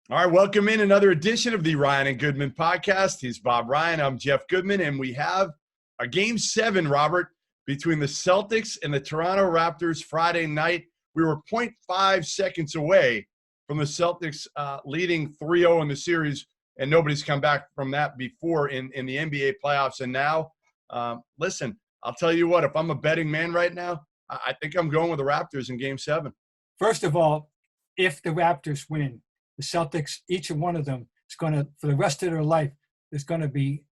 All right, welcome in another edition of the Ryan and Goodman podcast. He's Bob Ryan. I'm Jeff Goodman, and we have a Game 7, Robert, between the Celtics and the Toronto Raptors Friday night. We were 0.5 seconds away from the Celtics leading 3-0 in the series, and nobody's come back from that before in the NBA playoffs. And now, listen, I'll tell you what, if I'm a betting man right now, I think I'm going with the Raptors in Game 7. First of all, if the Raptors win, the Celtics, each and one of them is going to, for the rest of their life, there's going to be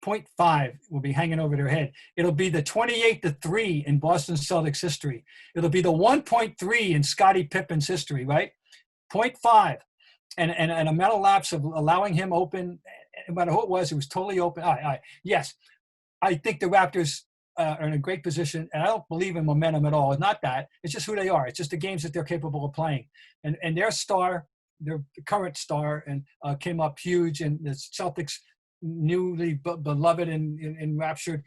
0.5 will be hanging over their head. It'll be the 28-3 in Boston Celtics history. It'll be the 1.3 in Scottie Pippen's history, right? 0.5. And a mental lapse of allowing him open, no matter who it was totally open. All right. Yes, I think the Raptors are in a great position, and I don't believe in momentum at all. It's not that. It's just who they are. It's just the games that they're capable of playing. And their star, their current star, and came up huge, and the Celtics newly beloved and enraptured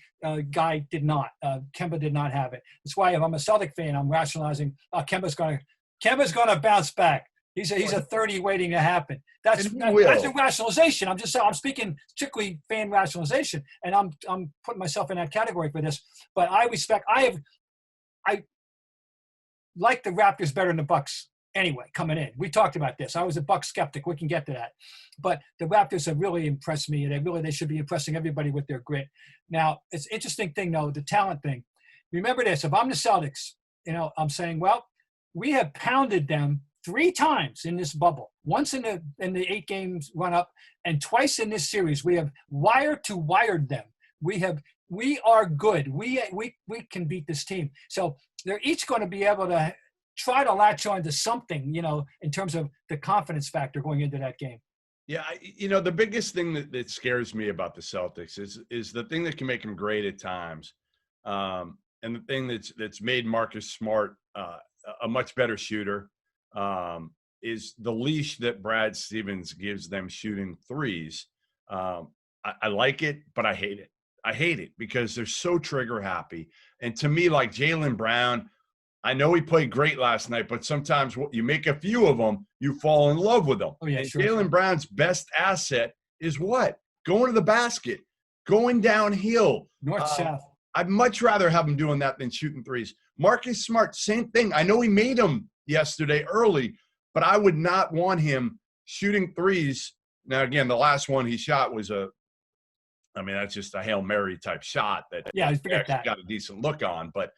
guy did not. Kemba did not have it. That's why if I'm a Celtic fan, I'm rationalizing, Kemba's going to bounce back. He's a 30 waiting to happen. That's a rationalization. I'm speaking strictly fan rationalization, and I'm putting myself in that category for this. But I like the Raptors better than the Bucks anyway coming in. We talked about this. I was a Bucks skeptic. We can get to that. But the Raptors have really impressed me, and they should be impressing everybody with their grit. Now, it's an interesting thing, though, the talent thing. Remember this. If I'm the Celtics, I'm saying, well, we have pounded them 3 times in this bubble. Once in the 8 games run up, and twice in this series. We have wired them. We are good. We can beat this team. So they're each going to be able to try to latch on to something, in terms of the confidence factor going into that game. Yeah, the biggest thing that scares me about the Celtics is the thing that can make them great at times, and the thing that's made Marcus Smart a much better shooter, is the leash that Brad Stevens gives them shooting threes. I like it, but I hate it. I hate it because they're so trigger happy. And to me, like Jaylen Brown, I know he played great last night, but sometimes you make a few of them, you fall in love with them. Oh, yeah, sure. Jaylen Brown's best asset is what? Going to the basket, going downhill. North-south. I'd much rather have him doing that than shooting threes. Marcus Smart, same thing. I know he made them yesterday early, but I would not want him shooting threes. Now, again, the last one he shot was that's just a Hail Mary type shot that got a decent look on. But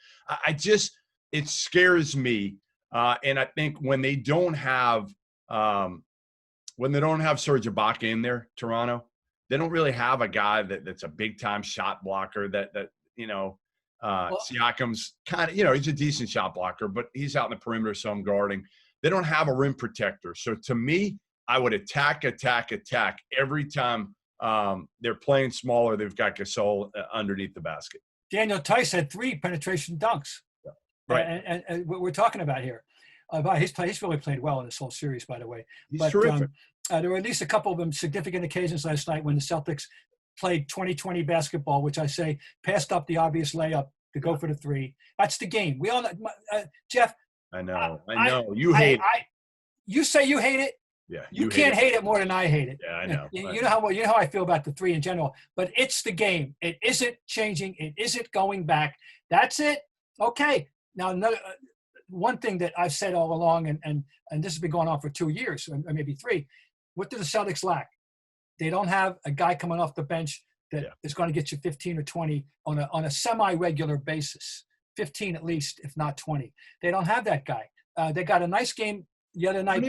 it scares me. And I think when they don't have Serge Ibaka in there, Toronto, they don't really have a guy that's a big time shot blocker Siakam's kind of, he's a decent shot blocker, but he's out in the perimeter, so I'm guarding. They don't have a rim protector. So to me, I would attack every time they're playing smaller. They've got Gasol underneath the basket. Daniel Tice had 3 penetration dunks. Yeah. Right. And what we're talking about here. He's really played well in this whole series, by the way. He's terrific. There were at least a couple of them significant occasions last night when the Celtics played 20-20 basketball, which I say passed up the obvious layup to go for the 3. That's the game. We all know, Jeff. I know. You hate it. You say you hate it. Yeah. You can't hate it more than I hate it. Yeah, I know. You know how I feel about the 3 in general. But it's the game. It isn't changing. It isn't going back. That's it. Okay. Now, one thing that I've said all along, and this has been going on for 2 years, or maybe 3. What do the Celtics lack? They don't have a guy coming off the bench that is going to get you 15 or 20 on a semi-regular basis, 15 at least, if not 20. They don't have that guy. They got a nice game the other night.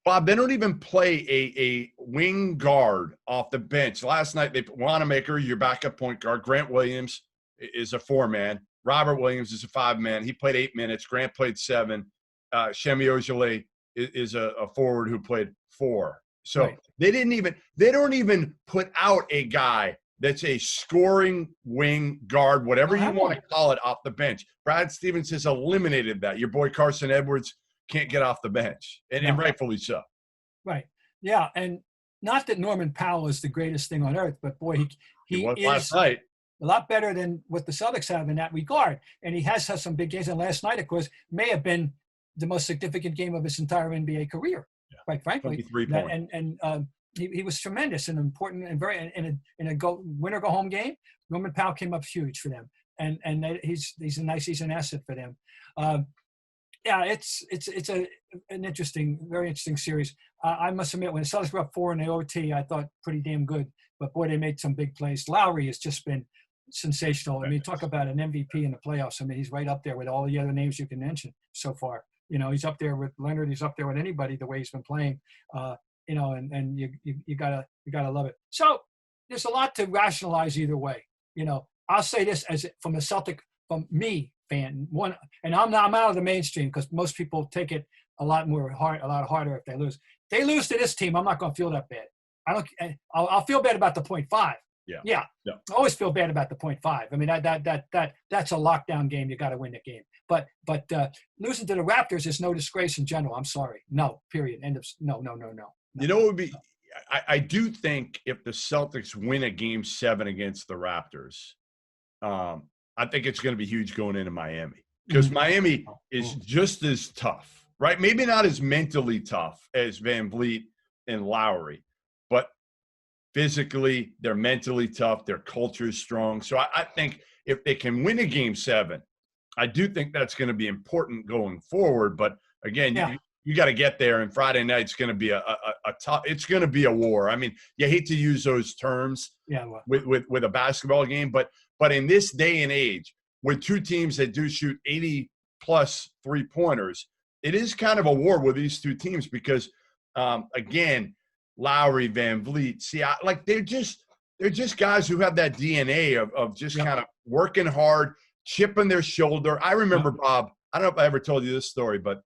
Bob, they don't even play a wing guard off the bench. Last night, they put Wanamaker, your backup point guard. Grant Williams is a 4-man. Robert Williams is a 5-man. He played 8 minutes. Grant played 7. Shemi Ojeleye is a forward who played 4. So right. They don't even put out a guy that's a scoring wing guard, whatever you want to call it, off the bench. Brad Stevens has eliminated that. Your boy Carson Edwards can't get off the bench, and rightfully so. Right. Yeah, and not that Norman Powell is the greatest thing on earth, but boy, he was is last night. A lot better than what the Celtics have in that regard. And he has had some big games. And last night, of course, may have been the most significant game of his entire NBA career. Yeah. quite frankly. 23 points. He was tremendous and important and very in a winner go home game. Norman Powell came up huge for them, and he's an asset for them. Yeah, it's an interesting, very interesting series. I must admit, when the Celtics were up 4 in the OT, I thought pretty damn good. But boy, they made some big plays. Lowry has just been sensational. I mean, talk about an MVP in the playoffs. I mean, he's right up there with all the other names you can mention so far. You know, he's up there with Leonard. He's up there with anybody the way he's been playing. You know, and you gotta love it. So there's a lot to rationalize either way. You know, I'll say this from me fan one, and I'm out of the mainstream because most people take it a lot harder if they lose. They lose to this team, I'm not going to feel that bad. I'll feel bad about the 0.5. Yeah. I always feel bad about the 0.5. I mean, that's a lockdown game. You got to win the game. But losing to the Raptors is no disgrace in general. I'm sorry. No. Period. End of. No. You know what would be? I do think if the Celtics win a Game 7 against the Raptors, I think it's going to be huge going into Miami because Miami is just as tough, right? Maybe not as mentally tough as Van Vliet and Lowry, but physically they're mentally tough. Their culture is strong. So I think if they can win a Game 7, I do think that's going to be important going forward. But again, you got to get there, and Friday night's going to be a tough. It's going to be a war. I mean, you hate to use those terms with a basketball game, but in this day and age, with two teams that do shoot 80-plus three-pointers, it is kind of a war with these two teams because, again, Lowry, Van Vliet, they're just guys who have that DNA of just kind of working hard, chipping their shoulder. I remember, Bob, I don't know if I ever told you this story, but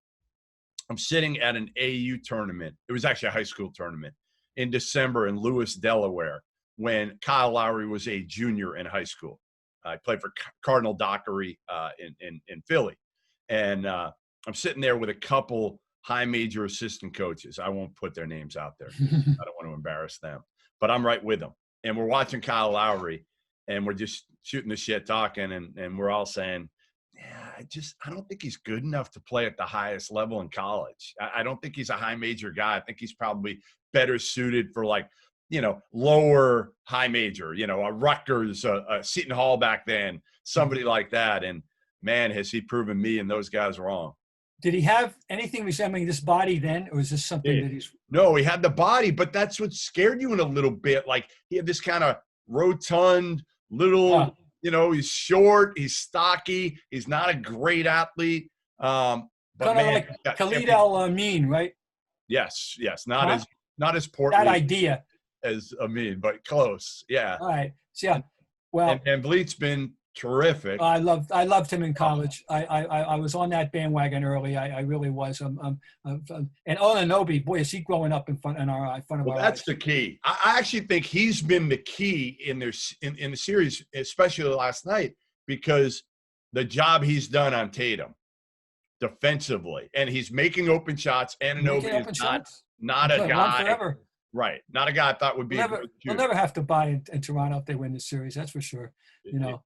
I'm sitting at an AU tournament. It was actually a high school tournament in December in Lewis, Delaware, when Kyle Lowry was a junior in high school. I played for Cardinal Dockery in Philly. And I'm sitting there with a couple high major assistant coaches. I won't put their names out there. I don't want to embarrass them. But I'm right with them. And we're watching Kyle Lowry, and we're just shooting the shit, talking, and we're all saying, I don't think he's good enough to play at the highest level in college. I don't think he's a high major guy. I think he's probably better suited for lower high major, a Rutgers, a Seton Hall back then, somebody like that. And man, has he proven me and those guys wrong. Did he have anything resembling this body then, or is this something that he's? No, he had the body, but that's what scared you in a little bit. Like he had this kind of rotund little, he's short, he's stocky, he's not a great athlete. But kind of like Khalid Al-Amin, right? Yes, not as portly. That idea. As Amin, but close. Yeah. All right. So, well, and Vliet's been terrific. I loved him in college. I was on that bandwagon early. I really was. And Anunoby, boy, is he growing up in front of our eyes. That's the key. I actually think he's been the key in the series, especially last night, because the job he's done on Tatum defensively, and he's making open shots. Anunoby is not a guy. Right. Not a guy I thought would be They'll never have to buy in Toronto if they win this series. That's for sure.